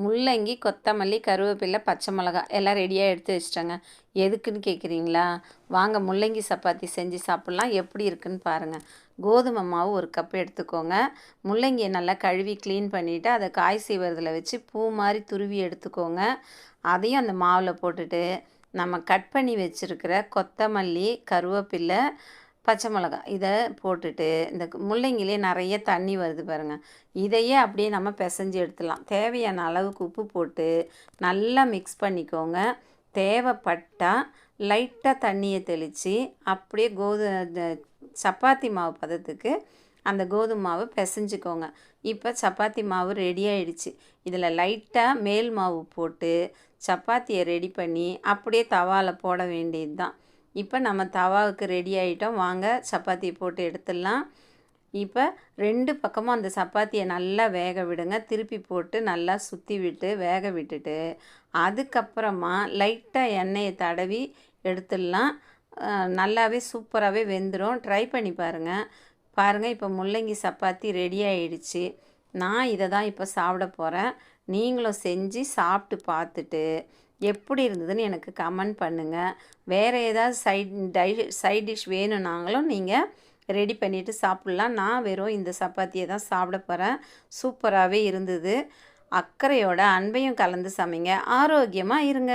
முள்ளங்கி, கொத்தமல்லி, கருவேப்பிலை, பச்சை மிளகாய் எல்லாம் ரெடியாக எடுத்து வச்சிட்டேங்க. எதுக்குன்னு கேட்குறீங்களா? வாங்க முள்ளங்கி சப்பாத்தி செஞ்சு சாப்பிட்லாம். எப்படி இருக்குன்னு பாருங்கள். கோதுமை மாவு 1 கப் எடுத்துக்கோங்க. முள்ளங்கியை நல்லா கழுவி க்ளீன் பண்ணிவிட்டு அதை காய் சீவறதில் வச்சு பூ மாதிரி துருவி எடுத்துக்கோங்க. அதையும் அந்த மாவில் போட்டுட்டு நம்ம கட் பண்ணி வச்சுருக்கிற கொத்தமல்லி, கருவேப்பிலை, பச்சை மிளகாய் இதை போட்டுட்டு இந்த முள்ளங்கிலே நிறைய தண்ணி வருது பாருங்கள். இதையே அப்படியே நம்ம பிசைஞ்சு எடுத்துடலாம். தேவையான அளவுக்கு உப்பு போட்டு நல்லா மிக்ஸ் பண்ணிக்கோங்க. தேவைப்பட்டால் லைட்டாக தண்ணியை தெளித்து அப்படியே சப்பாத்தி மாவு பதத்துக்கு அந்த கோதுமை மாவு பிசைஞ்சிக்கோங்க. இப்போ சப்பாத்தி மாவு ரெடி ஆகிடுச்சு. இதில் லைட்டாக மேல் மாவு போட்டு சப்பாத்தியை ரெடி பண்ணி அப்படியே தவாவில் போட வேண்டியது தான். இப்போ நம்ம தவாவுக்கு ரெடி ஆகிட்டோம். வாங்க சப்பாத்தியை போட்டு எடுத்துடலாம். இப்போ 2 பக்கமும் அந்த சப்பாத்தியை நல்லா வேக விடுங்க. திருப்பி போட்டு நல்லா சுற்றி விட்டு வேக விட்டுட்டு அதுக்கப்புறமா லைட்டாக எண்ணெயை தடவி எடுத்துடலாம். நல்லாவே சூப்பராகவே வெந்துடும். ட்ரை பண்ணி பாருங்கள். இப்போ முள்ளங்கி சப்பாத்தி ரெடி ஆகிடுச்சு. நான் இதை தான் இப்போ சாப்பிட போகிறேன். நீங்களும் செஞ்சு சாப்பிட்டு பார்த்துட்டு எப்படி இருந்ததுன்னு எனக்கு கமெண்ட் பண்ணுங்கள். வேறு ஏதாவது சைட் டிஷ் வேணும்னாங்களும் நீங்கள் ரெடி பண்ணிவிட்டு சாப்பிட்லாம். நான் வெறும் இந்த சப்பாத்தியை தான் சாப்பிட போகிறேன். சூப்பராகவே இருந்தது. அக்கறையோட அன்பையும் கலந்து சமைங்க. ஆரோக்கியமாக இருங்க.